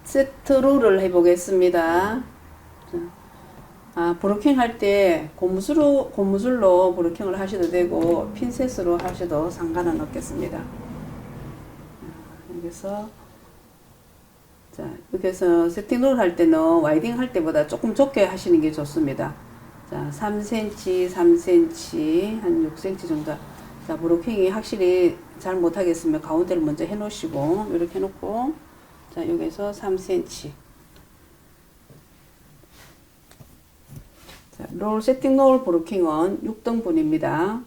세트로를 해보겠습니다. 브로킹 할 때 고무줄로 브로킹을 하셔도 되고 핀셋으로 하셔도 상관은 없겠습니다. 여기서 여기서 세팅롤 할 때는 와이딩 할 때보다 조금 좁게 하시는 게 좋습니다. 자, 3cm, 3cm, 한 6cm 정도. 자, 브로킹이 확실히 잘 못하겠으면 가운데를 먼저 해 놓으시고, 이렇게 해 놓고, 자, 여기서 3cm. 자, 세팅 롤 브로킹은 6등분입니다.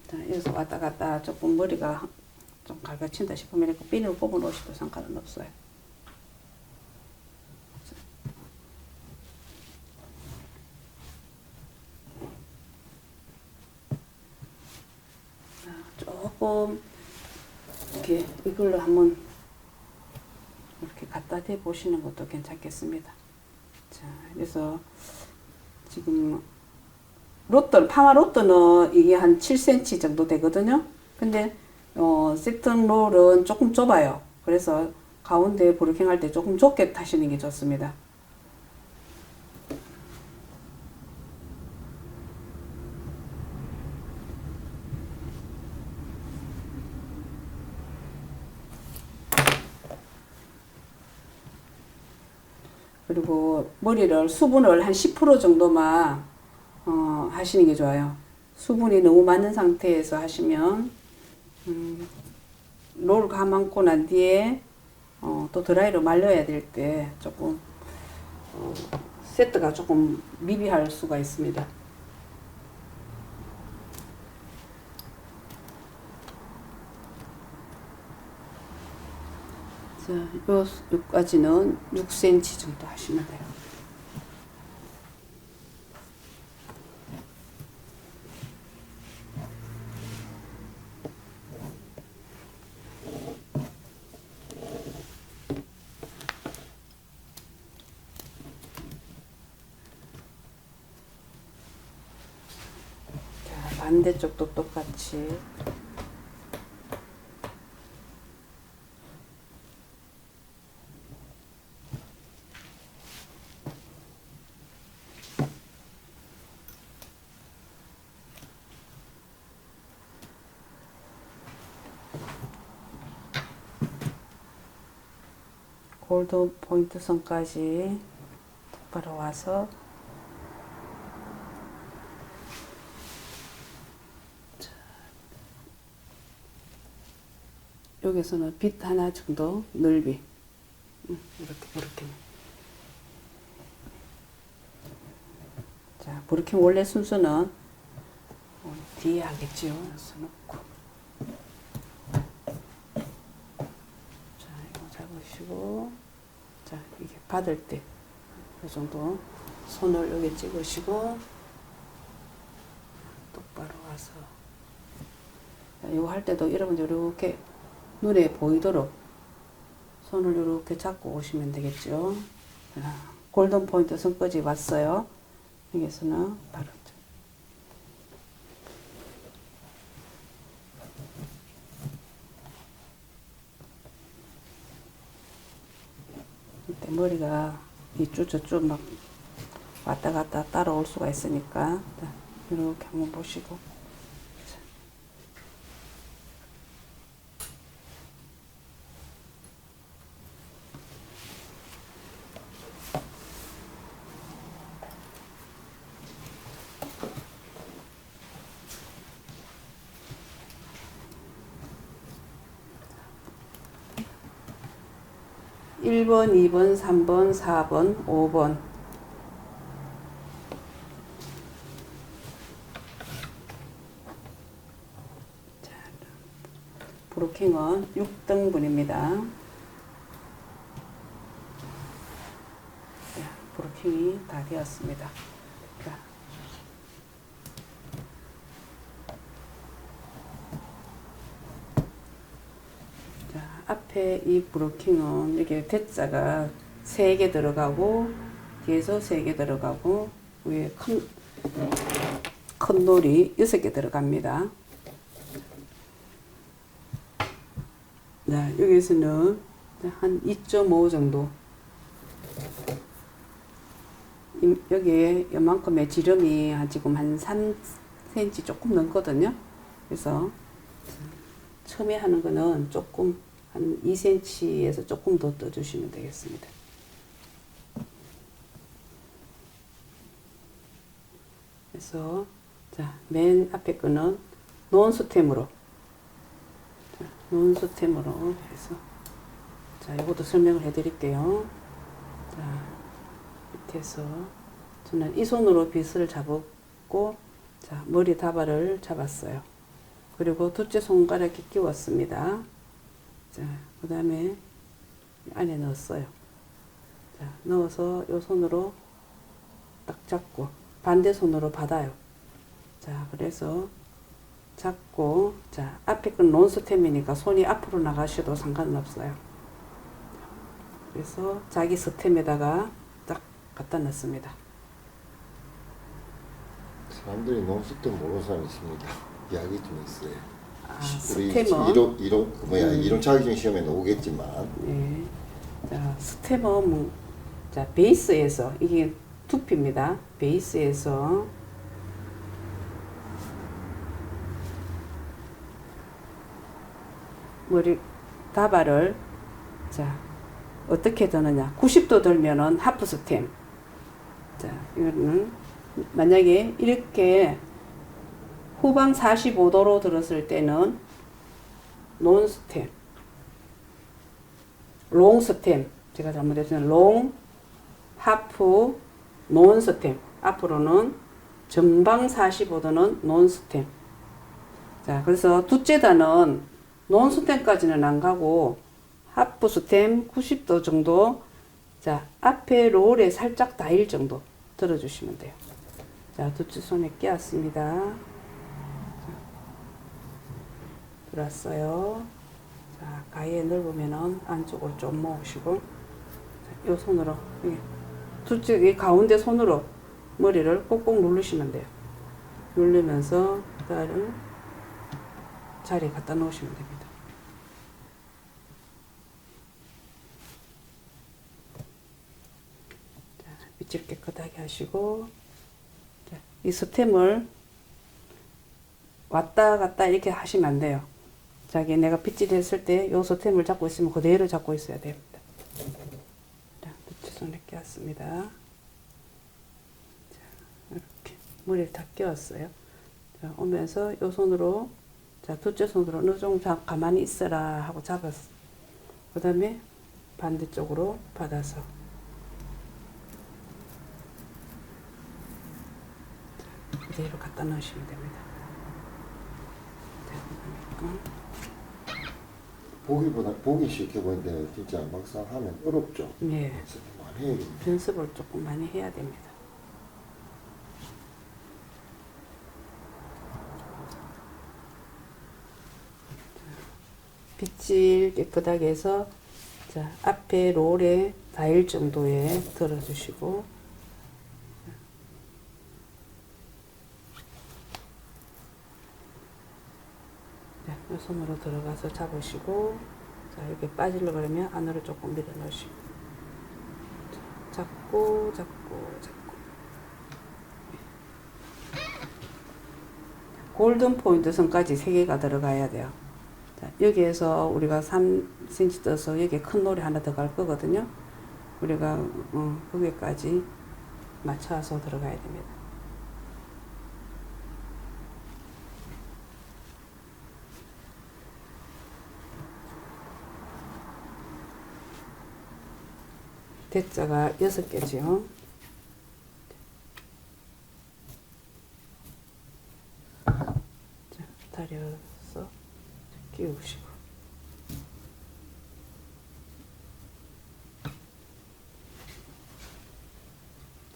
자, 여기서 왔다 갔다 조금 머리가 좀 갈가친다 싶으면 이렇게 핀을 뽑아 놓으셔도 상관은 없어요. 조금 이렇게 이걸로 한번 이렇게 갖다 대 보시는 것도 괜찮겠습니다. 자, 그래서 지금 파마 로또는 이게 한 7cm 정도 되거든요. 근데 세팅 롤은 조금 좁아요. 그래서 가운데 브로킹 할 때 조금 좁게 타시는 게 좋습니다. 그리고 머리를 수분을 한 10% 정도만 하시는 게 좋아요. 수분이 너무 많은 상태에서 하시면 롤 감고 난 뒤에 또 드라이로 말려야 될 때 조금 세트가 조금 미비할 수가 있습니다. 자, 요까지는 6cm 정도 하시면 돼요. 자, 반대쪽도 똑같이. 골드 포인트 선까지 똑바로 와서 여기서는 빗 하나 정도 넓이 이렇게 자, 브로킹 원래 순서는 뒤에 하겠지요. 그래서 놓고 자, 이거 잡으시고 자, 이게 받을 때 이 정도 손을 여기 찍으시고 똑바로 와서 이거 할 때도 여러분들 이렇게 눈에 보이도록 손을 이렇게 잡고 오시면 되겠죠. 자, 골든 포인트 선까지 왔어요. 여기서는 바로 이때 머리가 이쪽 저쪽 막 왔다 갔다 따라올 수가 있으니까 이렇게 한번 보시고 일 번, 2번, 3번, 4번, 5번 자, 브로킹은 6등분입니다. 브로킹이 다 되었습니다. 앞에 이 브로킹은 이렇게 대자가 3개 들어가고 뒤에서 3개 들어가고 위에 큰 놀이 6개 들어갑니다. 자, 여기서는 한 2.5 정도. 여기에 이만큼의 지름이 지금 한 3cm 조금 넘거든요. 그래서 처음에 하는 거는 조금 한 2cm에서 조금 더 떠주시면 되겠습니다. 그래서 자, 맨 앞에 거는 논스템으로 해서 자, 이것도 설명을 해 드릴게요. 자, 밑에서 저는 이 손으로 빗을 잡았고, 자, 머리 다발을 잡았어요. 그리고 둘째 손가락에 끼웠습니다. 자, 그 다음에 안에 넣었어요. 자, 넣어서 이 손으로 딱 잡고 반대 손으로 받아요. 자, 그래서 잡고, 자, 앞에 건 논스템이니까 손이 앞으로 나가셔도 상관은 없어요. 그래서 자기 스템에다가 딱 갖다 넣습니다. 사람들이 논스템 모르는 사람이 있습니다. 이야기 좀 있어요. 아, 우리 스테머. 이론 자격증 시험에 나오겠지만. 네. 자, 스테머, 자, 베이스에서, 이게 두피입니다. 베이스에서 머리 다발을, 자, 어떻게 드느냐. 90도 들면은 하프 스템. 자, 이거는 만약에 이렇게 후방 45도로 들었을 때는 논 스템, 롱 스템. 제가 잘못했으면 롱, 하프, 논 스템. 앞으로는 전방 45도는 논 스템. 자, 그래서 둘째 단은 논 스템까지는 안 가고 하프 스템 90도 정도. 자, 앞에 롤에 살짝 닿을 정도 들어주시면 돼요. 자, 둘째 손에 끼웠습니다. 들었어요. 자, 가위에 넓으면은 안쪽으로 좀 모으시고, 자, 요 손으로, 둘째, 이 가운데 손으로 머리를 꼭꼭 누르시면 돼요. 누르면서 딸을 자리에 갖다 놓으시면 됩니다. 자, 빗질 깨끗하게 하시고, 자, 이 스템을 왔다 갔다 이렇게 하시면 안 돼요. 자기 내가 빗질 했을 때 요 스템을 잡고 있으면 그대로 잡고 있어야 됩니다. 자, 둘째 손에 끼웠습니다. 자, 이렇게 머리를 다 끼웠어요. 자, 오면서 요 손으로, 자, 둘째 손으로 어느 정도 가만히 있어라 하고 잡았어. 그 다음에 반대쪽으로 받아서, 자, 그대로 갖다 넣으시면 됩니다. 보기 쉽게 보이는데 진짜 막상 하면 어렵죠. 네. 연습 많이 해야겠네요. 연습을 조금 많이 해야 됩니다. 빗질 깨끗하게 해서, 자, 앞에 롤에 닿을 정도에 들어주시고, 자, 이 손으로 들어가서 잡으시고, 자, 이렇게 빠지려고 그러면 안으로 조금 밀어 넣으시고, 자, 잡고. 골든 포인트 선까지 3개가 들어가야 돼요. 자, 여기에서 우리가 3cm 떠서 여기에 큰 놀이 하나 더 갈 거거든요. 우리가 거기까지 맞춰서 들어가야 됩니다. 대자가 6개죠. 자, 다려서 끼우시고,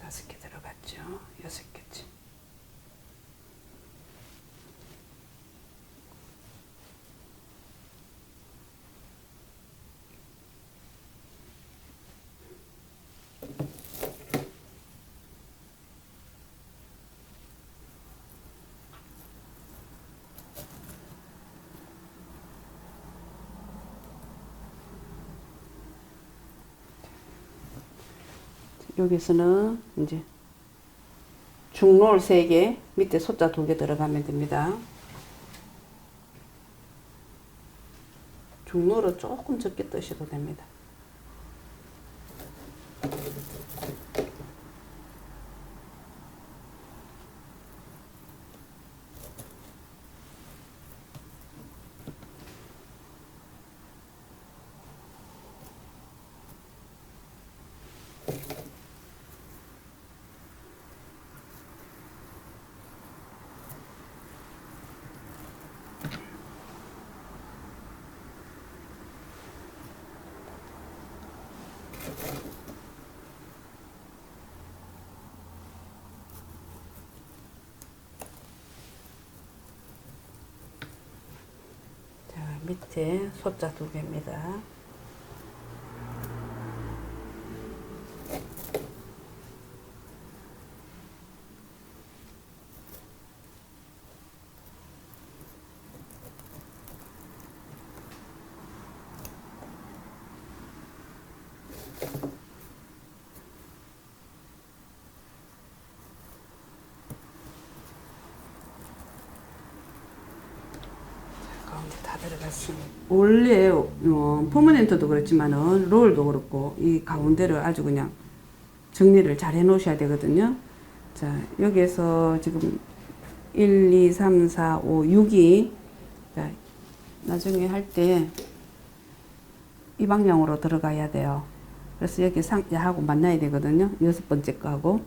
다섯 개 들어갔죠. 6개째. 여기서는 이제 중롤 3개, 밑에 소자 2개 들어가면 됩니다. 중롤은 조금 적게 뜨셔도 됩니다. 자, 밑에 소자 2개입니다. 가운데 다 들어갔습니다. 원래 퍼머넨트도 그렇지만은 롤도 그렇고 이 가운데를 아주 그냥 정리를 잘 해 놓으셔야 되거든요. 자, 여기에서 지금 1, 2, 3, 4, 5, 6이 자, 나중에 할 때 이 방향으로 들어가야 돼요. 그래서 여기 상하고 만나야 되거든요. 6번째 거하고.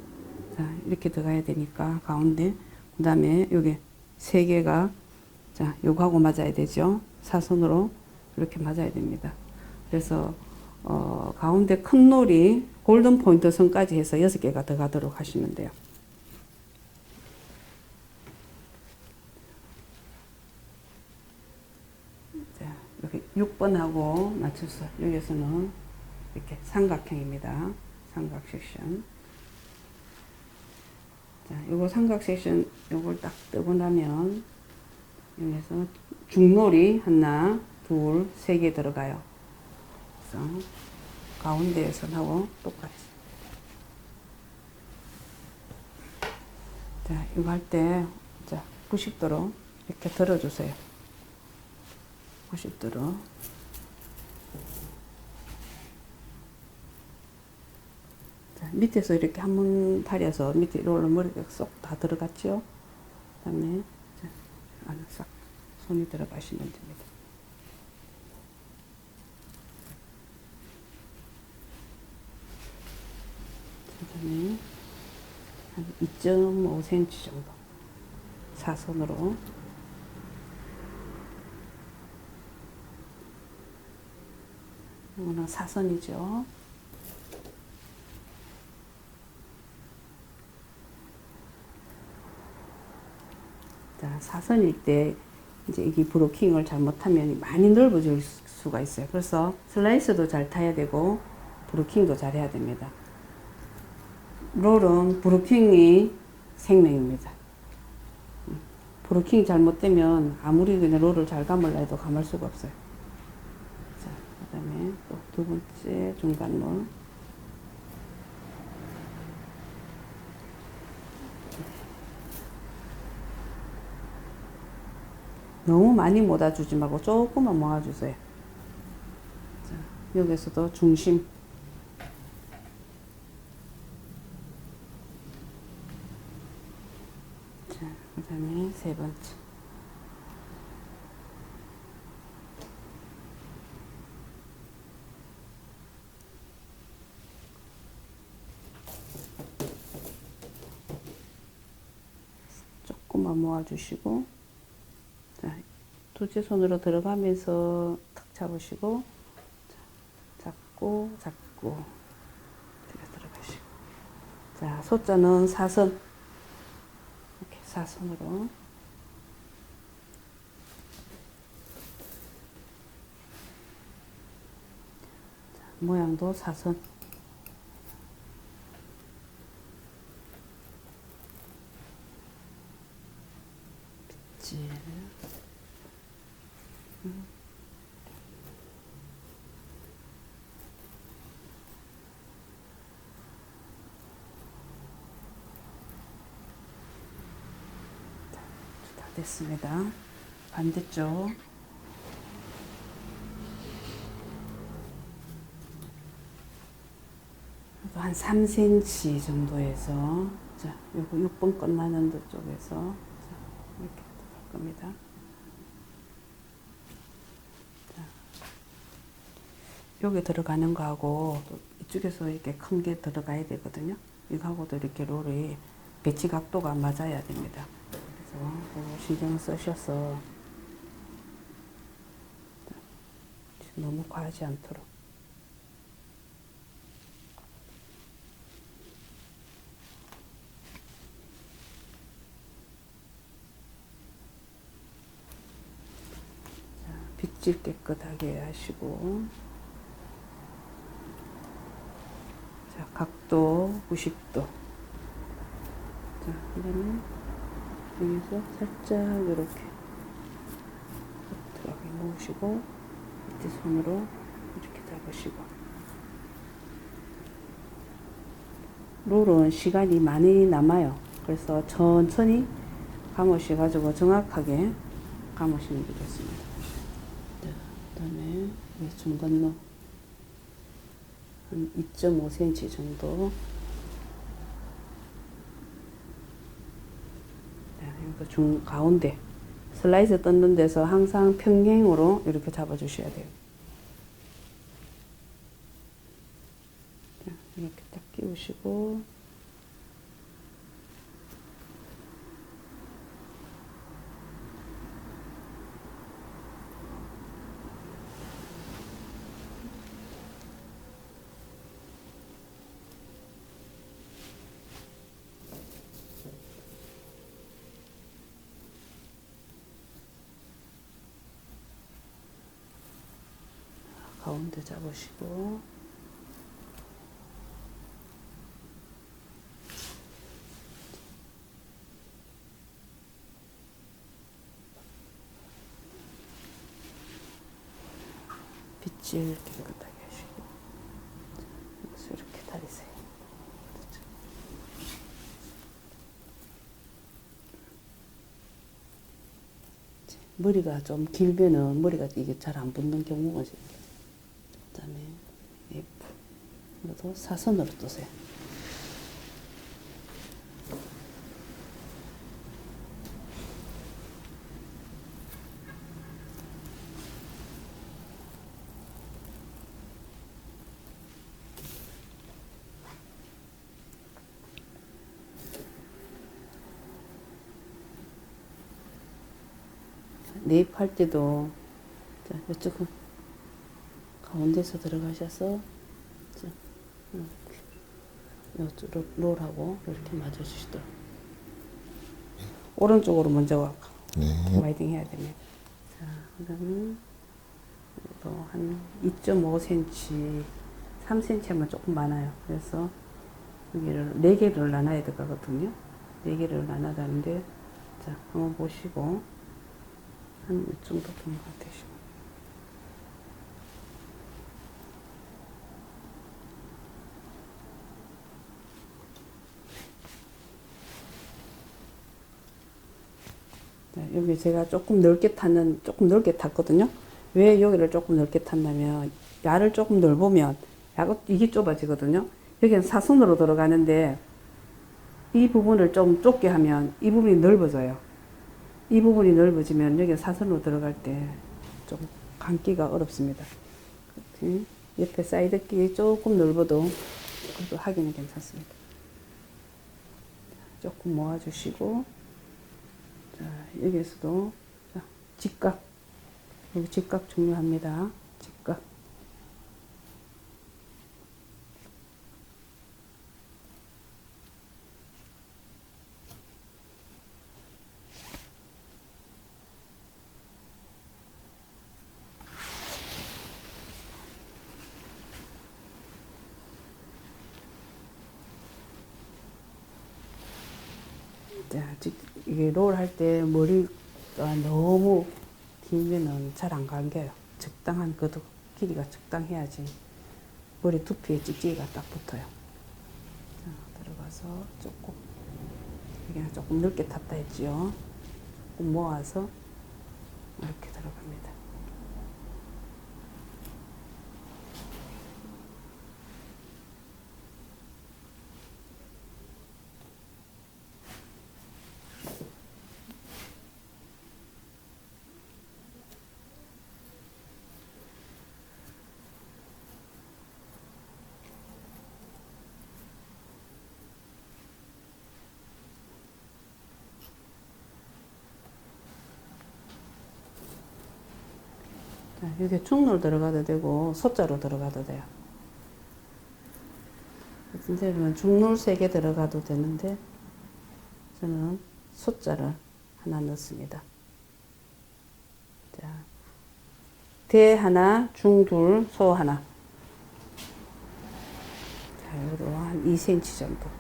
자, 이렇게 들어가야 되니까 가운데. 그 다음에 여기 3개가 자, 요거하고 맞아야 되죠. 사선으로 이렇게 맞아야 됩니다. 그래서 가운데 큰 놀이 골든 포인트 선까지 해서 6개가 들어가도록 하시면 돼요. 자, 이렇게 6번하고 맞춰서 여기서는 이렇게 삼각형입니다. 삼각 섹션. 자, 요거 삼각 섹션 요걸 딱 뜨고 나면 여기서 중놀이 하나, 둘, 3개 들어가요. 그래서 가운데 선하고 똑같이. 자, 이거 할 때, 자, 90도로 이렇게 들어주세요. 90도로. 자, 밑에서 이렇게 한번 다려서 밑에 롤러 머리가 쏙 다 들어갔죠? 그 다음에, 자, 안에 싹 손이 들어가시면 됩니다. 그 다음에 한 2.5cm 정도 사선으로 이거는 사선이죠. 자, 사선일 때 이제 이게 브로킹을 잘못하면 많이 넓어질 수가 있어요. 그래서 슬라이스도 잘 타야 되고 브로킹도 잘 해야 됩니다. 롤은 브로킹이 생명입니다. 브로킹이 잘못되면 아무리 그냥 롤을 잘 감으려 해도 감을 수가 없어요. 자, 그 다음에 또 2번째 중간 롤. 너무 많이 모아주지 말고 조금만 모아주세요. 자, 여기서도 중심. 자, 그 다음에 3번째. 조금만 모아주시고, 자, 두째 손으로 들어가면서 탁 잡으시고, 자, 잡고, 들어가시고. 자, 소자는 사선. 이렇게 사선으로. 자, 모양도 사선. 빗질. 됐습니다. 반대쪽. 한 3cm 정도에서, 자, 요거 6번 끝나는 쪽에서, 자, 이렇게 할 겁니다. 자, 여기 들어가는 거하고, 또 이쪽에서 이렇게 큰 게 들어가야 되거든요. 이거하고도 이렇게 롤이 배치 각도가 맞아야 됩니다. 그래서 그거 신경 쓰셔서, 너무 과하지 않도록. 빗질 깨끗하게 하시고, 자, 각도 90도. 자, 그 다음에 여기서 살짝 이렇게 들어가게 놓으시고, 밑에 손으로 이렇게 잡으시고. 롤은 시간이 많이 남아요. 그래서 천천히 감으셔가지고 정확하게 감으시는 게 좋습니다. 그 다음에 중간로 한 2.5cm 정도. 여기서 가운데 슬라이스 뜯는 데서 항상 평행으로 이렇게 잡아주셔야 돼요. 자, 이렇게 딱 끼우시고, 가운데 잡으시고, 빗질 깨끗하게 하시고, 여기서 이렇게 다리세요. 머리가 좀 길면은 머리가 이게 잘 안 붙는 경우가 있어요. 그 다음에 F. 이것도 사선으로 뜨세요. 네입할 때도, 자, 이쪽은 가운데서 들어가셔서, 자, 이쪽 롤하고 이렇게 맞아주시도록. 오른쪽으로 먼저 와이딩 해야 됩니다. 자, 그 다음에 또 한 2.5cm, 3cm 하면 조금 많아요. 그래서 여기를 4개를 나눠야 되거든요. 4개를 나눠야 되는데, 자, 한번 보시고, 한 이 정도 된 것 같으시고. 자, 여기 제가 조금 넓게 탔거든요. 왜 여기를 조금 넓게 탔냐면, 야를 조금 넓으면, 야가 이게 좁아지거든요. 여기는 사선으로 들어가는데, 이 부분을 좀 좁게 하면 이 부분이 넓어져요. 이 부분이 넓어지면 여기 사선으로 들어갈 때 좀 감기가 어렵습니다. 옆에 사이드 끼 조금 넓어도 그래도 하기는 괜찮습니다. 조금 모아주시고, 자, 여기에서도, 자, 직각. 여기 직각 중요합니다. 직각. 자, 이게 롤 할 때 머리가 너무 길면은 잘 안 감겨요. 적당한 그도 길이가 적당해야지 머리 두피에 찍찍이가 딱 붙어요. 자, 들어가서 조금, 여기는 조금 넓게 탔다 했지요. 조금 모아서 이렇게 들어갑니다. 자, 이게 중로 들어가도 되고 소자로 들어가도 돼요. 근데 중로 3개 들어가도 되는데 저는 소자를 하나 넣습니다. 자, 대 하나, 중 둘, 소 하나. 자, 요로 한 2cm 정도.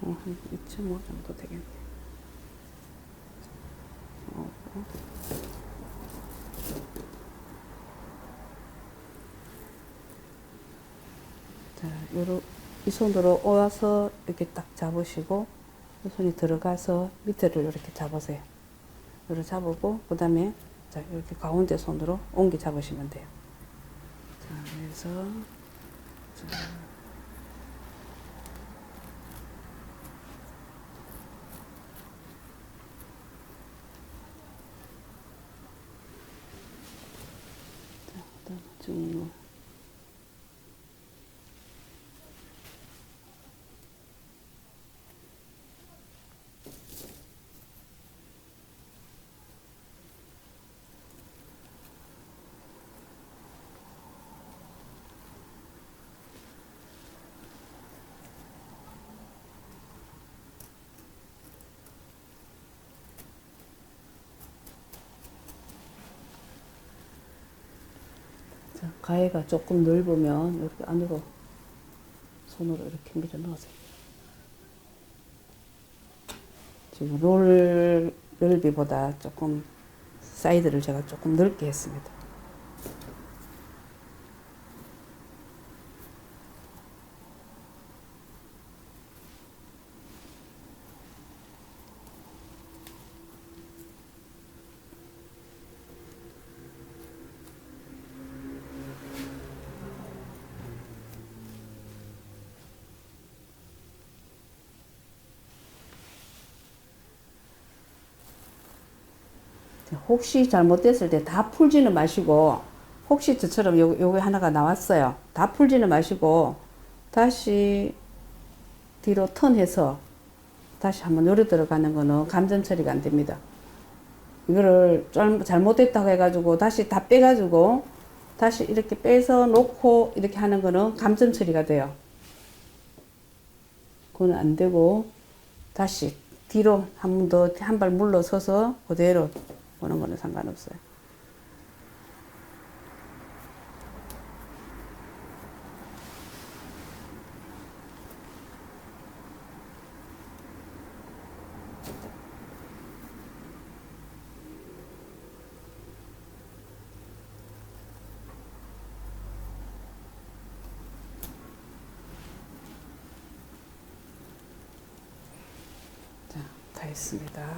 한 2.5 정도 되겠네. 자, 이 손으로 오와서 이렇게 딱 잡으시고, 이 손이 들어가서 밑에를 이렇게 잡으세요. 이렇게 잡고, 그 다음에, 자, 이렇게 가운데 손으로 옮겨 잡으시면 돼요. 자, 그래서, 자, 중로. 자, 가해가 조금 넓으면 이렇게 안으로 손으로 이렇게 밀어 넣으세요. 지금 롤 넓이보다 조금 사이드를 제가 조금 넓게 했습니다. 혹시 잘못됐을 때 다 풀지는 마시고, 혹시 저처럼 요게 하나가 나왔어요. 다 풀지는 마시고 다시 뒤로 턴해서 다시 한번 요리 들어가는 거는 감전 처리가 안 됩니다. 이거를 잘못됐다고 해가지고 다시 다 빼가지고 다시 이렇게 빼서 놓고 이렇게 하는 거는 감전 처리가 돼요. 그건 안 되고 다시 뒤로 한 번 더 한 발 물러서서 그대로 오는 거는 상관없어요. 자, 다 했습니다.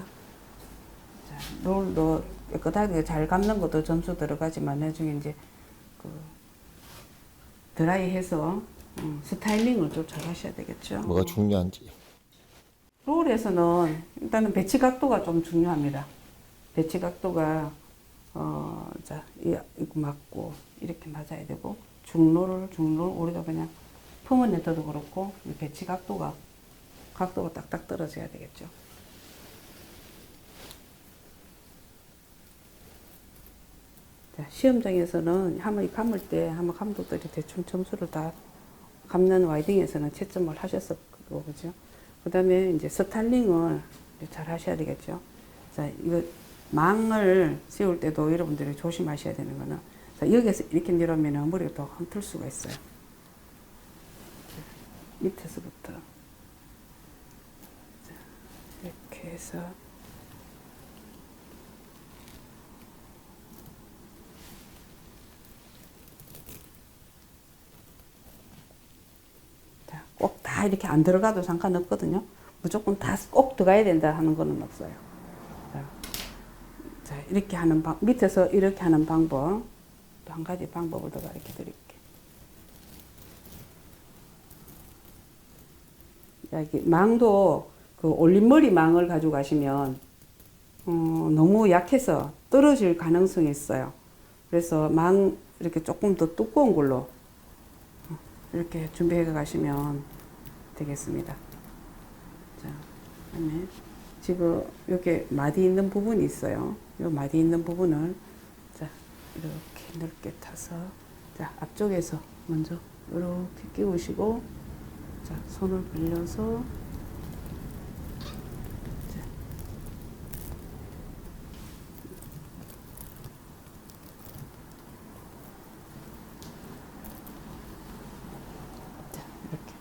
자, 롤도 깨끗하게 잘 감는 것도 점수 들어가지만 나중에 이제 그 드라이해서 스타일링을 좀 잘 하셔야 되겠죠. 뭐가 중요한지. 롤에서는 일단은 배치 각도가 좀 중요합니다. 배치 각도가 자, 이거 맞고 이렇게 맞아야 되고 중롤 우리가 그냥 퍼머넨트도 그렇고 이 배치 각도가 딱딱 떨어져야 되겠죠. 자, 시험장에서는 한번 감을 때 한번 감독들이 대충 점수를 다 감는 와이딩에서는 채점을 하셨을 거고, 그죠? 그 다음에 이제 스타일링을 잘 하셔야 되겠죠. 자, 이거 망을 씌울 때도 여러분들이 조심하셔야 되는 거는, 자, 여기서 이렇게 내려오면 머리가 또 흔들 수가 있어요. 자, 밑에서부터. 자, 이렇게 해서. 자, 다 이렇게 안 들어가도 상관없거든요. 무조건 다 꼭 들어가야 된다 하는 거는 없어요. 자, 이렇게 하는 밑에서 이렇게 하는 방법, 또 한 가지 방법을 더 가르쳐 드릴게요. 여기 망도 그 올림머리 망을 가지고 가시면 너무 약해서 떨어질 가능성이 있어요. 그래서 망 이렇게 조금 더 두꺼운 걸로 이렇게 준비해 가시면 되겠습니다. 자, 그다음에 지금 여기 마디 있는 부분이 있어요. 이 마디 있는 부분을 자 이렇게 넓게 타서 자 앞쪽에서 먼저 이렇게 끼우시고 자 손을 벌려서 이렇게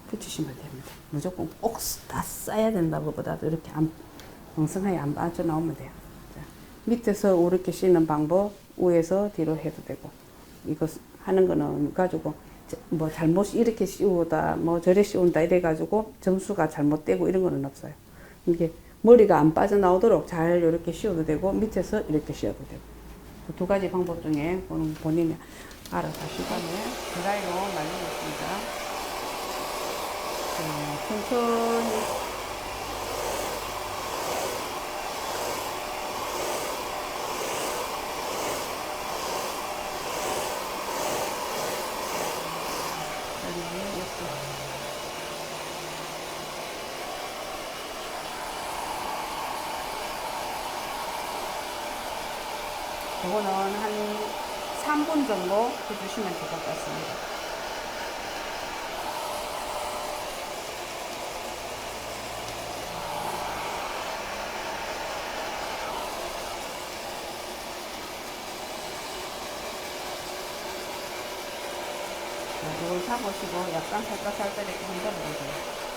붙이시면 됩니다. 무조건 꼭 다 싸야 된다고 보다도 이렇게 엉성하게 안 빠져나오면 돼요. 자, 밑에서 이렇게 씌는 방법, 위에서 뒤로 해도 되고, 이거 하는 거는 가지고, 뭐 잘못 이렇게 씌우다, 뭐 저래 씌운다 이래가지고 점수가 잘못되고 이런 거는 없어요. 이게 머리가 안 빠져나오도록 잘 이렇게 씌워도 되고, 밑에서 이렇게 씌워도 되고. 그 두 가지 방법 중에 본인이 알아서 하시고, 드라이로 말리겠습니다. 천천히 이거는 한 3분 정도 해주시면 될 것 같습니다. 이걸 잡으시고 약간 살짝 이렇게 흔들어 보세요.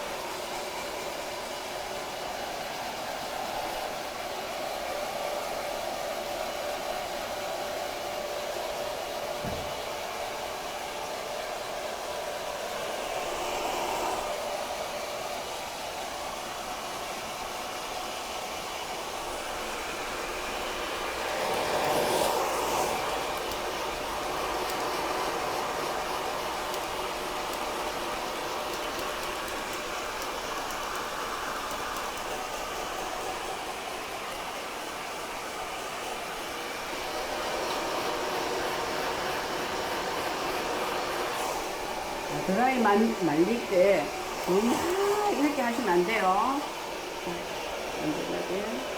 드라이 말릴 때 너무 이렇게 하시면 안 돼요. 안전하게.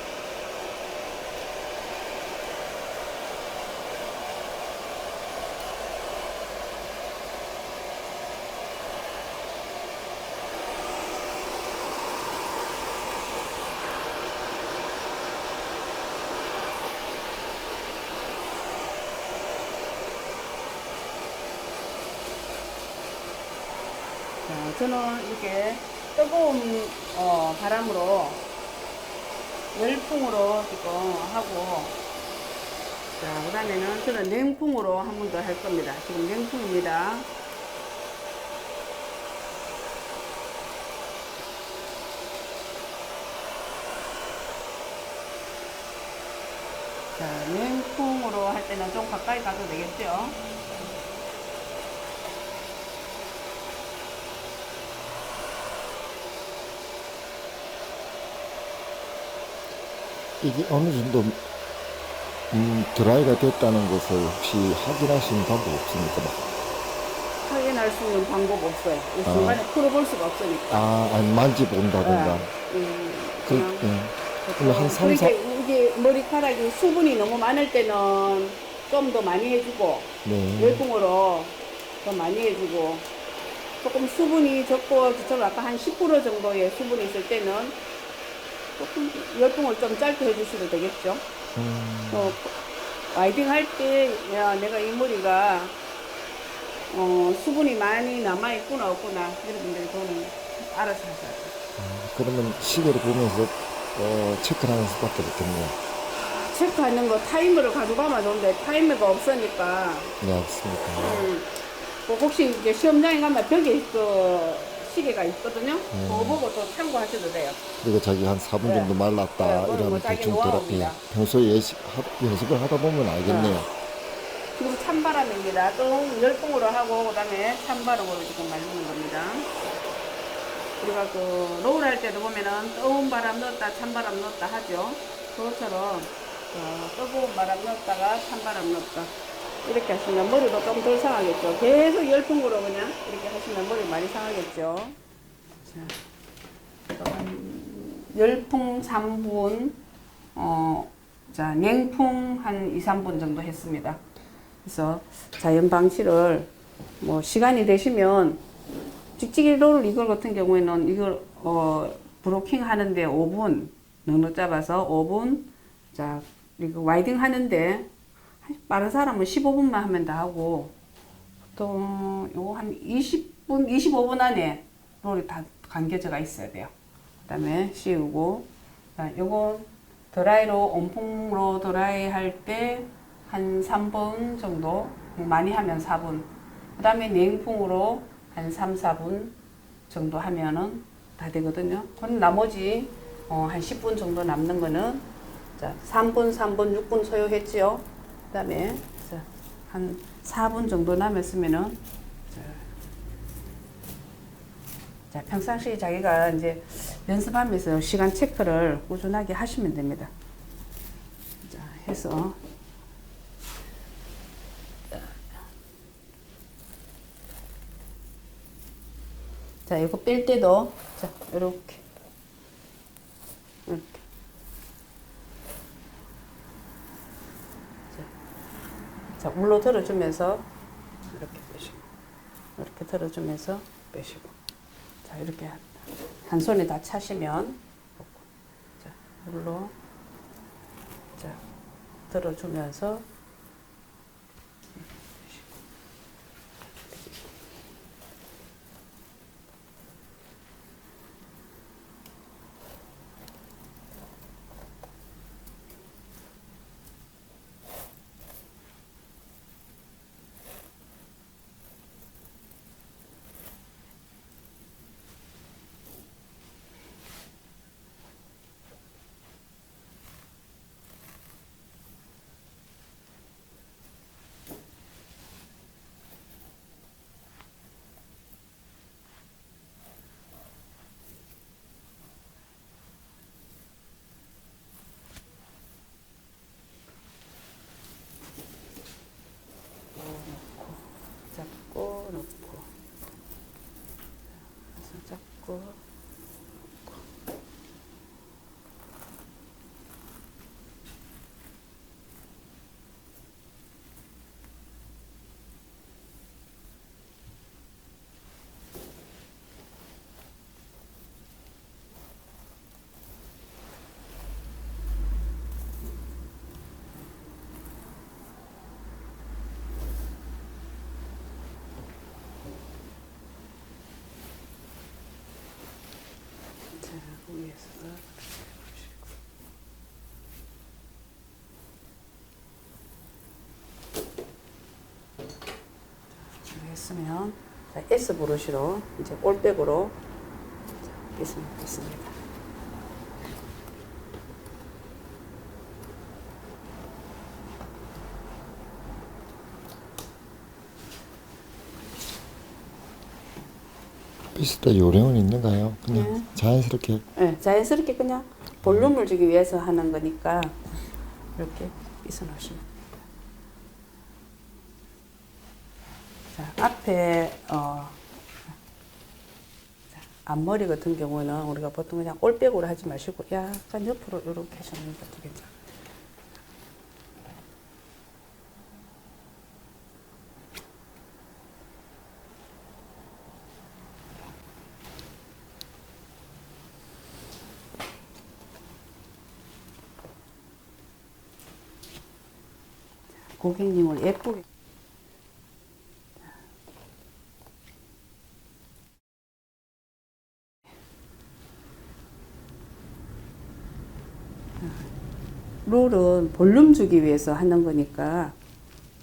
자, 저는 이렇게 뜨거운 바람으로 열풍으로 지금 하고, 자, 그 다음에는 저는 냉풍으로 한 번 더 할 겁니다. 지금 냉풍입니다. 자, 냉풍으로 할 때는 좀 가까이 가도 되겠죠? 이게 어느 정도 드라이가 됐다는 것을 혹시 확인하시는 방법 없습니까? 확인할 수 있는 방법 없어요. 이 중간에 풀어볼 수가 없으니까. 아니 만지본다든가. 그러면 한 3, 4. 그러니까 이게 머리카락이 수분이 너무 많을 때는 좀 더 많이 해주고, 네. 열풍으로 더 많이 해주고, 조금 수분이 적고, 저처럼 아까 한 10% 정도의 수분이 있을 때는 조금 열풍을 좀 짧게 해주셔도 되겠죠. 와이딩 할 때, 야, 내가 이 머리가 수분이 많이 남아있구나, 없구나, 여러분들이 그거는 알아서 하셔야 돼요. 그러면 시계를 보면서 체크를 하는 수밖에 없겠네요. 체크하는 거 타이머를 가져가면 좋은데 타이머가 없으니까. 네, 알겠습니다. 뭐 혹시 이제 시험장에 가면 벽에 그 시계가 있거든요. 그거 보고 또 참고하셔도 돼요. 그리고 자기 한 4분 네. 정도 말랐다 네, 그건 이러면 뭐 자기 대충 노하우입니다. 평소에 연습을 하다 보면 알겠네요. 지금 찬바람입니다. 좀 열풍으로 하고 그다음에 찬바람으로 지금 말리는 겁니다. 우리가 그 롤 할 때도 보면은 뜨거운 바람 넣었다 찬바람 넣었다 하죠. 그것처럼 뜨거운 바람 넣었다가 찬바람 넣었다 이렇게 하시면 머리도 좀 덜 상하겠죠. 계속 열풍으로 그냥 이렇게 하시면 머리 많이 상하겠죠. 자, 열풍 3분, 자, 냉풍 한 2, 3분 정도 했습니다. 그래서 자연 방치를 뭐 시간이 되시면 찍찍이 롤 이걸 같은 경우에는 이걸 브로킹 하는데 5분 넉넉 잡아서 5분 자 이거 와이딩 하는데 빠른 사람은 15분만 하면 다 하고 또 요거 한 20분 25분 안에 롤이 다 감겨져가 있어야 돼요. 그다음에 씌우고 자 요거 드라이로 온풍으로 드라이 할 때 한 3분 정도 많이 하면 4분 그다음에 냉풍으로 한 3, 4분 정도 하면은 다 되거든요. 그럼 나머지 한 10분 정도 남는 거는 자 3분, 6분 소요했지요. 그다음에 한 4분 정도 남았으면은 자 평상시 자기가 이제 연습하면서 시간 체크를 꾸준하게 하시면 됩니다. 자 해서 자, 이거 뺄 때도, 자, 요렇게. 이렇게. 자, 물로 들어주면서, 이렇게 빼시고. 이렇게 들어주면서 빼시고. 자, 이렇게 한 손에 다 차시면, 자, 물로, 자, 들어주면서, 잡고 놓고 잡고 자 위에서 했으면 자, S 브러쉬로 이제 올백으로 빗으면 됐습니다. 비슷한 요령은 있는가요? 그냥 자연스럽게. 네, 자연스럽게 그냥 볼륨을 주기 위해서 하는 거니까 이렇게 빗어 놓으시면 자, 앞에 자, 앞머리 같은 경우는 우리가 보통 그냥 올백으로 하지 마시고 약간 옆으로 이렇게 하시는 것도 괜찮아요. 고객님을 예쁘게 롤은 볼륨 주기 위해서 하는 거니까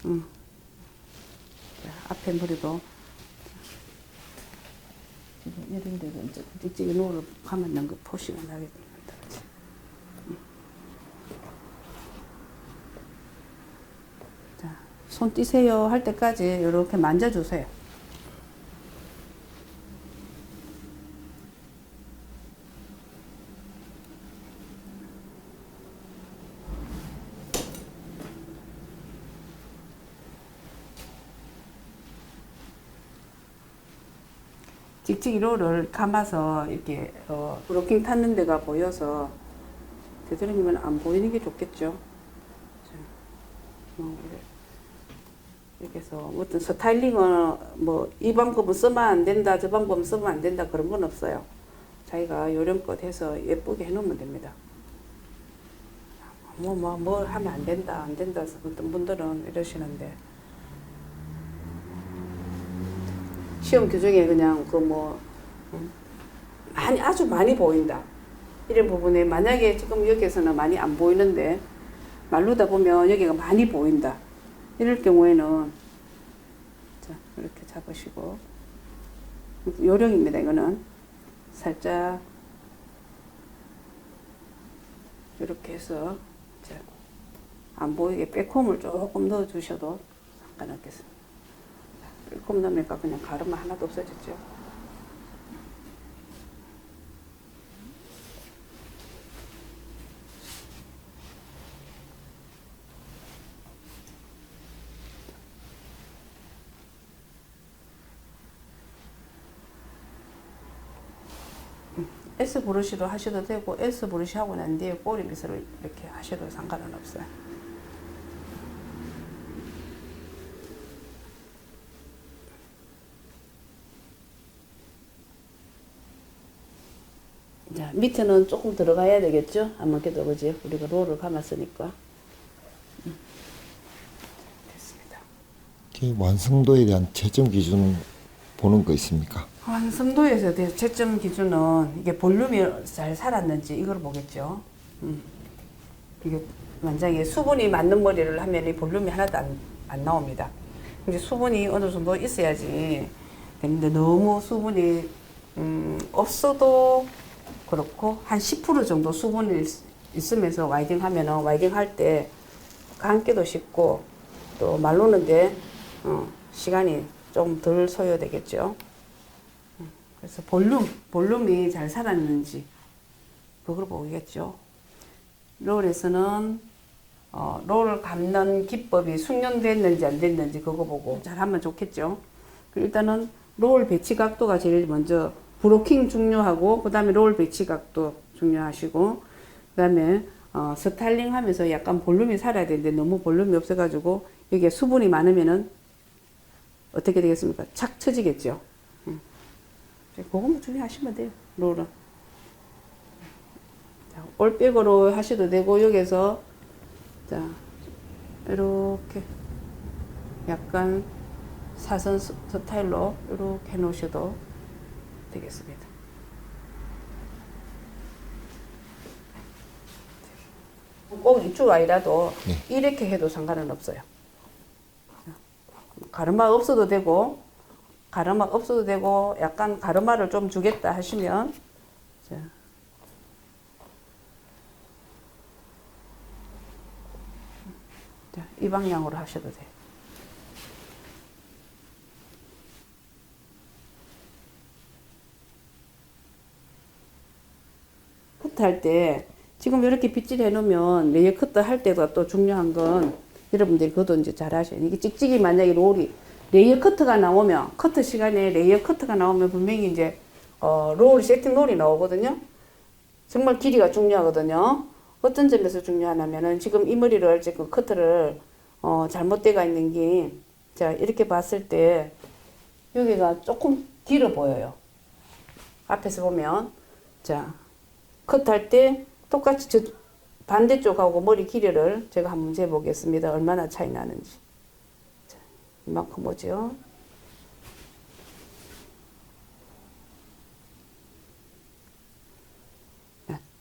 자, 앞에 머리도 이런 데도 이제 찍찍이 롤을 가면 는그 표시가 나게 됩니다. 자, 손 띄세요 할 때까지 이렇게 만져주세요. 찍찍이 롤을 감아서 이렇게 브로킹 탔는 데가 보여서 되도록이면 안 보이는 게 좋겠죠. 이렇게 해서 어떤 스타일링은 뭐 이 방법은 쓰면 안 된다, 저 방법은 쓰면 안 된다 그런 건 없어요. 자기가 요령껏 해서 예쁘게 해놓으면 됩니다. 뭘 하면 안 된다, 안 된다 어떤 분들은 이러시는데 시험 교정에 그냥 많이 아주 많이 보인다 이런 부분에 만약에 지금 여기에서는 많이 안 보이는데 말르다 보면 여기가 많이 보인다 이럴 경우에는 자 이렇게 잡으시고 요령입니다. 이거는 살짝 이렇게 해서 안 보이게 백홈을 조금 넣어 주셔도 상관없겠습니다. 백홈 넣으니까 그냥 가르마 하나도 없어졌죠. S 브러쉬로 하셔도 되고 S 브러쉬 하고 난 뒤에 꼬리 미술을 이렇게 하셔도 상관은 없어요. 자, 밑에는 조금 들어가야 되겠죠? 아무래도 그지? 우리가 롤을 감았으니까. 됐습니다. 이 완성도에 대한 채점 기준 보는 거 있습니까? 완성도에서 대한 채점 기준은 이게 볼륨이 잘 살았는지 이걸 보겠죠. 이게 만약에 수분이 맞는 머리를 하면 이 볼륨이 하나도 안 나옵니다. 이제 수분이 어느 정도 있어야지 되는데 너무 수분이 없어도 그렇고 한 10% 정도 수분이 있으면서 와이딩 하면은 와이딩 할 때 감기도 쉽고 또 말르는데 시간이 좀 덜 소요되겠죠. 그래서 볼륨이 잘 살았는지 그걸 보겠죠. 롤에서는 롤을 감는 기법이 숙련됐는지 안 됐는지 그거 보고 잘하면 좋겠죠. 일단은 롤 배치 각도가 제일 먼저 브로킹 중요하고 그 다음에 롤 배치 각도 중요하시고 그 다음에 스타일링 하면서 약간 볼륨이 살아야 되는데 너무 볼륨이 없어가지고 여기에 수분이 많으면은 어떻게 되겠습니까? 착 처지겠죠. 그것만 주의하시면 돼요. 롤은. 자, 올백으로 하셔도 되고 여기서 자 이렇게 약간 사선 스타일로 이렇게 해놓으셔도 되겠습니다. 꼭 이쪽 아니라도 이렇게 해도 상관은 없어요. 가르마 없어도 되고 약간 가르마를 좀 주겠다 하시면 자, 이 방향으로 하셔도 돼요. 커트 할 때 지금 이렇게 빗질 해 놓으면 레이어 커트 할 때가 또 중요한 건 여러분들이 그것도 이제 잘 아셔요. 이게 찍찍이 만약에 롤이 레이어 커트가 나오면 커트 시간에 레이어 커트가 나오면 분명히 이제 롤 세팅 롤이 나오거든요. 정말 길이가 중요하거든요. 어떤 점에서 중요하냐면은 지금 이 머리를 지금 커트를 잘못되어 있는 게 자 이렇게 봤을 때 여기가 조금 길어 보여요. 앞에서 보면 자 커트할 때 똑같이 저 반대쪽하고 머리 길이를 제가 한번 재보겠습니다. 얼마나 차이 나는지. 자, 이만큼 오죠.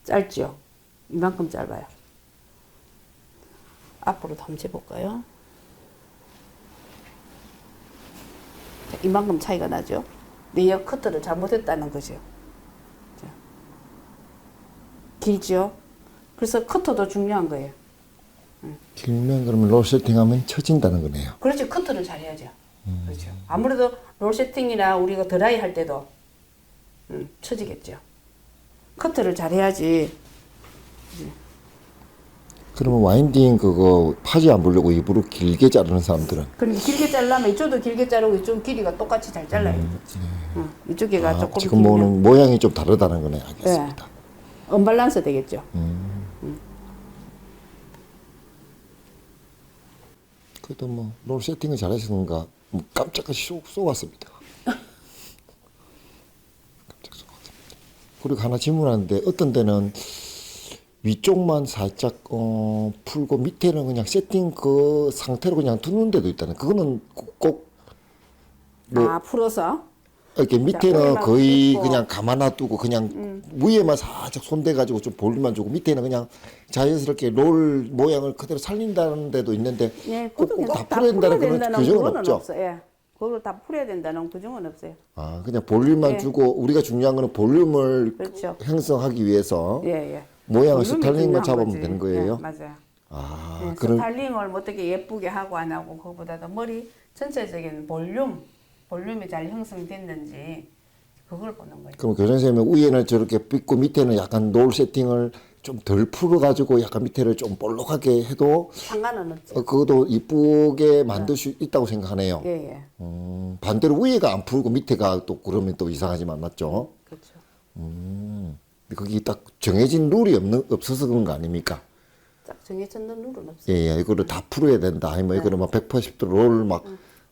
짧죠? 이만큼 짧아요. 앞으로 한번 재볼까요? 자, 이만큼 차이가 나죠? 레이어 커트를 잘못했다는 거죠. 자, 길죠? 그래서 커터도 중요한 거예요. 길면 그러면 롤 세팅하면 처진다는 거네요. 그렇지, 커트를 잘 해야죠. 그렇죠. 아무래도 롤 세팅이나 우리가 드라이 할 때도 처지겠죠. 커트를 잘 해야지. 그러면 와인딩 그거 파지 안 보려고 일부러 길게 자르는 사람들은 그러니까 길게 자르려면 이쪽도 길게 자르고 이쪽 길이가 똑같이 잘 잘라야 되지. 이쪽에가 조금 지금 길면 보는 모양이 좀 다르다는 거네. 알겠습니다. 언밸런스 되겠죠. 그래도 뭐 롤 세팅을 잘하시는가 뭐 깜짝같이 쏘았습니다. 깜짝 쏘았습니다. 그리고 하나 질문하는데 어떤 데는 위쪽만 살짝 풀고 밑에는 그냥 세팅 그 상태로 그냥 두는 데도 있다는. 그거는 꼭 뭐 풀어서 이렇게 밑에는 뿌리만 거의 뜯고. 그냥 가만 놔두고 그냥 위에만 살짝 손대가지고 좀 볼륨만 주고 밑에는 그냥 자연스럽게 롤 모양을 그대로 살린다는 데도 있는데 예, 꼭 다 풀어야 된다는 그런 규정은 없죠. 없어요. 예. 그걸 다 풀어야 된다는 규정은 없어요. 아, 그냥 볼륨만 예. 주고 우리가 중요한 거는 볼륨을 그렇죠. 형성하기 위해서 예, 예. 모양을 볼륨이 스타일링만 중요한 잡으면 거지. 되는 거예요. 예, 맞아요. 아, 예, 그런 스타일링을 뭐 어떻게 예쁘게 하고 안 하고 그거보다도 머리 전체적인 볼륨이 잘 형성됐는지 그걸 보는 거예요. 그럼 교장 선생님은 위에는 저렇게 빗고 밑에는 약간 롤 세팅을 좀 덜 풀어가지고 약간 밑에를 좀 볼록하게 해도 상관은 없죠. 그것도 이쁘게 만들 수 있다고 생각하네요. 예, 예. 반대로 위에가 안 풀고 밑에가 또 그러면 또 이상하지만 맞죠? 그렇죠. 근데 거기 딱 정해진 룰이 없어서 그런 거 아닙니까? 딱 정해졌는 룰은 없어요. 예, 예, 이거를 다 풀어야 된다. 아니면 이거를 막 180도 롤 막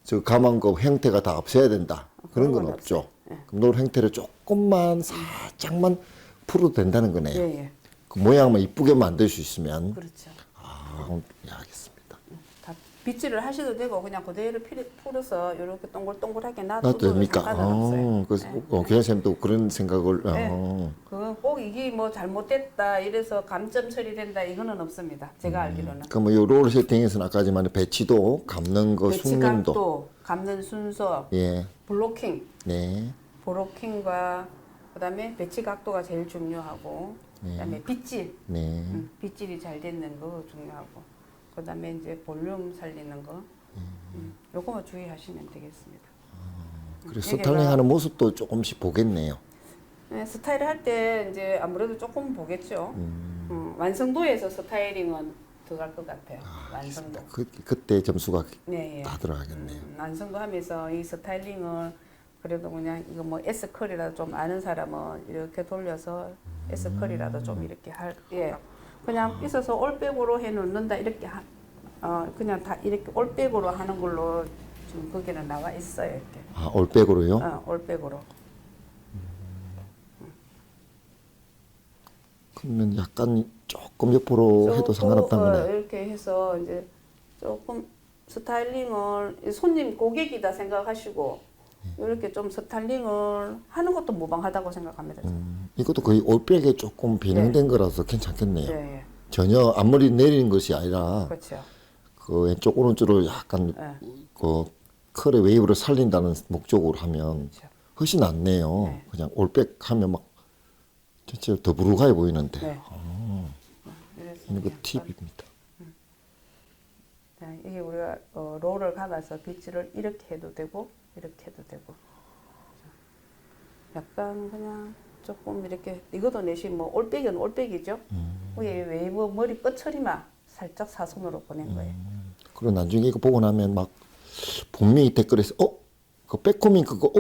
저 가만거 형태가 다 없어야 된다. 그런 건 없죠. 그럼 롤 형태를 조금만 살짝만 풀어도 된다는 거네요. 예, 예. 그 모양만 이쁘게 만들 수 있으면. 그렇죠. 아, 예, 알겠습니다. 다 빗질을 하셔도 되고 그냥 그대로 풀어서 이렇게 동글동글하게 나도 놔둬도 됩니까? 상관은 없어요. 그래서 교장 선생님도 그런 생각을. 네. 그건 꼭 이게 뭐 잘못됐다 이래서 감점 처리된다 이거는 없습니다. 제가 알기로는. 그럼 이롤 세팅에서는 아까 말한 배치도, 감는 거, 배치 숙련도. 각도, 감는 순서, 예, 블로킹, 네, 블로킹과 그다음에 배치 각도가 제일 중요하고 그다음에 빗질, 네. 빗질이 잘 됐는 거 중요하고 그다음에 이제 볼륨 살리는 거, 요거만 주의하시면 되겠습니다. 그리고 여기가- 스타일링 하는 모습도 조금씩 보겠네요. 네, 스타일을 할 때 이제 아무래도 조금 보겠죠. 완성도에서 스타일링은 들어갈 것 같아요. 완성도. 그때 점수가 네, 예. 다 들어가겠네요. 완성도 하면서 이 스타일링을 그래도 그냥 이거 뭐 S컬이라도 좀 아는 사람은 이렇게 돌려서 S컬이라도 좀 이렇게 예. 그냥 빗어서 올백으로 해 놓는다 이렇게 그냥 다 이렇게 올백으로 하는 걸로 지금 거기는 나와 있어요. 이렇게. 아, 올백으로요? 올백으로. 그러면 약간 조금 옆으로 해도 상관없다는 거네. 이렇게 해서 이제 조금 스타일링을 손님 고객이다 생각하시고 이렇게 좀 스타일링을 하는 것도 무방하다고 생각합니다. 이것도 거의 올백에 조금 변형된 거라서 괜찮겠네요. 예, 예. 전혀 앞머리 내리는 것이 아니라 그렇죠. 그 왼쪽 오른쪽으로 약간 그 컬의 웨이브를 살린다는 목적으로 하면 그렇죠. 훨씬 낫네요. 네. 그냥 올백 하면 막 전체 더부룩하게 보이는데. 네. 이거 그 팁입니다. 자, 이게 우리가 롤을 감아서 빗질을 이렇게 해도 되고 이렇게 해도 되고 약간 그냥 조금 이렇게 이것도 내심 뭐 올백은 올백이죠. 위에 웨이브 머리 끝 처리만 살짝 사선으로 보낸 거예요. 그리고 나중에 이거 보고 나면 막 분명히 댓글에서 그 백코밍 그거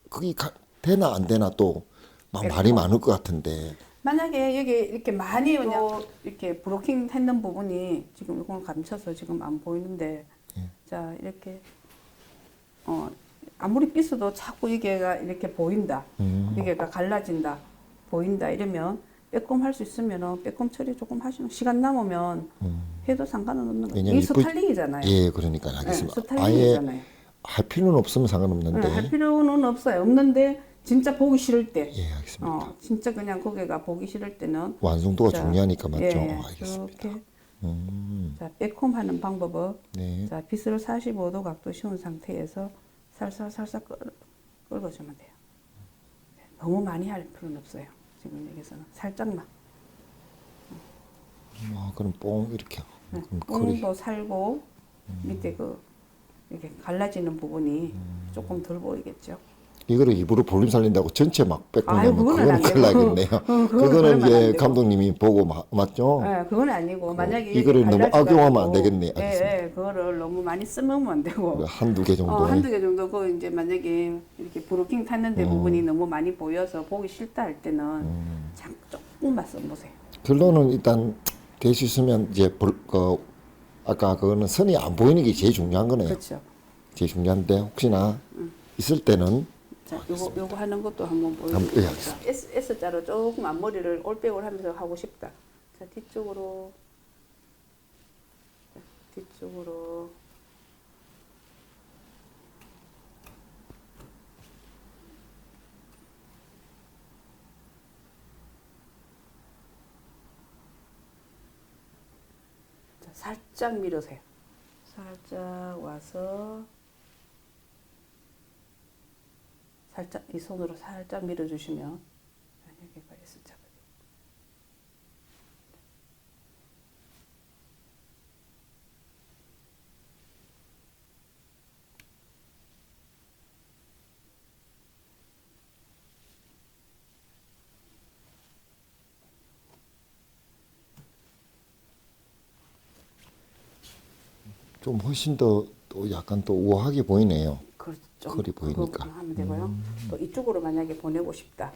그게 되나 안 되나 또 막 말이 많을 것 같은데. 만약에 여기 이렇게 많이 그냥 이렇게 브로킹 했는 부분이 지금 이걸 감춰서 지금 안 보이는데 자 이렇게 아무리 빗어도 자꾸 이게가 이렇게 보인다 이게가 갈라진다 보인다 이러면 빼꼼 할 수 있으면은 빼꼼 처리 조금 하시면 시간 남으면 해도 상관은 없는 거예요. 이 스타일링이잖아요. 예, 그러니까 알겠습니다. 네, 스타일링이잖아요. 아예 할 필요는 없으면 상관없는데. 할 필요는 없어요. 없는데 진짜 보기 싫을 때. 예, 알겠습니다. 진짜 그냥 거기가 보기 싫을 때는 완성도가 자, 중요하니까 맞죠? 예, 알겠습니다. 이렇게 자 빼콤 하는 방법은 네. 자 빗을 45도 각도 씌운 상태에서 살살 끌어주면 돼요. 너무 많이 할 필요는 없어요. 지금 여기서는 살짝만. 그럼 뽕 이렇게. 네. 그럼 컬이 뽕도 살고 밑에 그 이렇게 갈라지는 부분이 조금 덜 보이겠죠. 이거를 입으로 볼륨 살린다고 전체 막 뺏고 아유, 나면 그거는 그건 안 큰일 되고. 나겠네요. 그건 그거는 그러면 안 이제 되고. 감독님이 보고 맞죠? 네, 그건 아니고 만약에 이거를 이렇게 너무 갈라져가지고, 악용하면 안 되겠네. 예, 알겠습니다. 예, 그거를 너무 많이 쓰면 안 되고. 한두 개 정도. 한두 개 정도 그 이제 만약에 이렇게 브로킹 탔는데 부분이 너무 많이 보여서 보기 싫다 할 때는 조금만 써보세요. 결론은 일단 될 수 있으면 이제 아까 그거는 선이 안 보이는 게 제일 중요한 거네요. 그렇죠. 제일 중요한데 혹시나 있을 때는 자, 요거 하는 것도 한번 예, 보여드릴게요. 알겠습니다. S자로 조금 앞머리를 올백을 하면서 하고 싶다. 자, 뒤쪽으로. 자, 뒤쪽으로. 자, 살짝 밀으세요. 살짝 와서 살짝 이 손으로 살짝 밀어주시면 여기가 S자가 돼요. 좀 훨씬 더 또 약간 또 우아하게 보이네요. 그렇죠. 컬이 보이니까. 하면 되고요. 또 이쪽으로 만약에 보내고 싶다.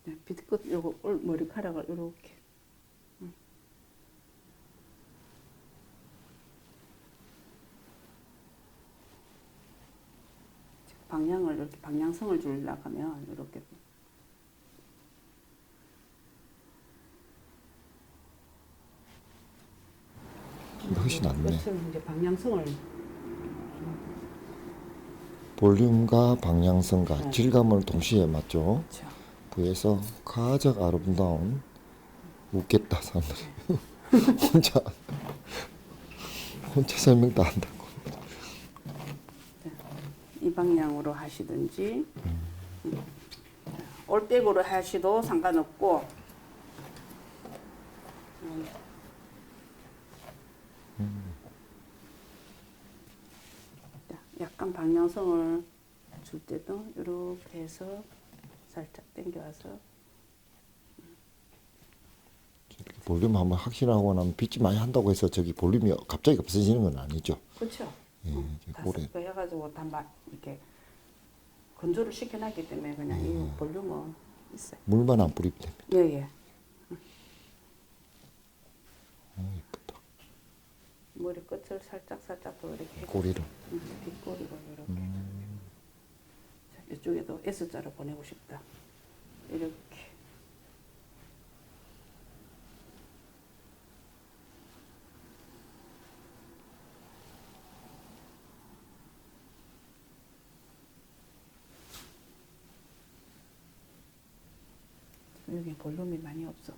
네, 비트끝 요거 머리카락을 이렇게 방향을 이렇게 방향성을 주려고 하면 이렇게 훨씬 낫네. 끝을 이제 방향성을 볼륨과 방향성과 네. 질감을 동시에 맞죠? 그렇죠. 그래서 가장 아름다운 웃겠다 사람들이 혼자 설명 다 한다고. 이 방향으로 하시든지 올백으로 하시도 상관없고 자, 약간 방향성을 줄 때도 이렇게 해서 살짝 당겨와서 이렇게 볼륨 한번 확실하고 나면 빗질 많이 한다고 해서 저기 볼륨이 갑자기 없어지는 건 아니죠. 그렇죠. 예, 이제 다 오래 섞어 해가지고 다 이렇게 건조를 시켜놨기 때문에 그냥 이 볼륨은 있어요. 물만 안 뿌리면 됩니다. 예예. 이쁘다. 머리 끝을 살짝 더 이렇게 해주세요. 꼬리를. 뒷꼬리로 이렇게. 자, 이쪽에도 S자로 보내고 싶다. 이렇게. 여기 볼륨이 많이 없어.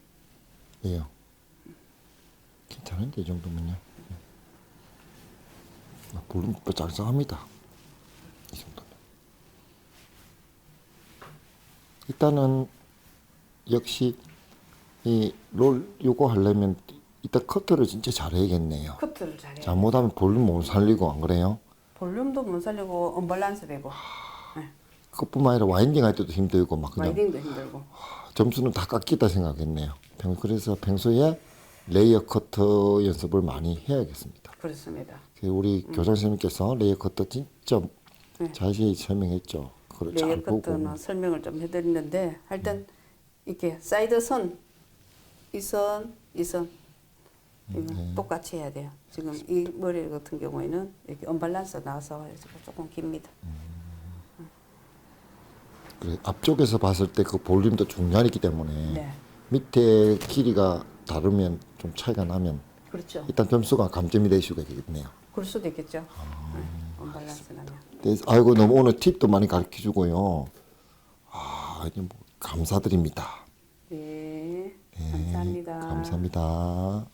예요. 괜찮은데 이 정도면요. 볼륨 짱짱합니다. 이 정도면. 일단은 역시 이 롤 요거 하려면 이따 커트를 진짜 잘해야겠네요. 커트를 잘해. 잘못하면 볼륨 못 살리고 안 그래요? 볼륨도 못 살리고 언밸런스 되고. 네. 그것뿐만 아니라 와인딩 할 때도 힘들고 막 그냥 와이딩도 힘들고. 점수는 다 깎이다 생각했네요. 그래서 평소에 레이어 커터 연습을 많이 해야겠습니다. 그렇습니다. 우리 교장 선생님께서 레이어 커터 진짜 네. 자세히 설명했죠. 그걸 레이어 잘 보고 커트는 설명을 좀 해드리는데 하여튼 이렇게 사이드 선, 이 선, 이 선 이거 똑같이 해야 돼요. 지금 이 머리 같은 경우에는 이렇게 언밸런스 나와서 조금 깁니다. 그래, 앞쪽에서 봤을 때 그 볼륨도 중요하기 때문에 네, 밑에 길이가 다르면 좀 차이가 나면 그렇죠. 일단 점수가 감점이 될 수가 있겠네요. 그럴 수도 있겠죠. 네, 언밸런스 나면. 네, 아이고 너무 오늘 팁도 많이 가르쳐 주고요. 아, 이제 뭐 감사드립니다. 네, 네, 감사합니다. 감사합니다.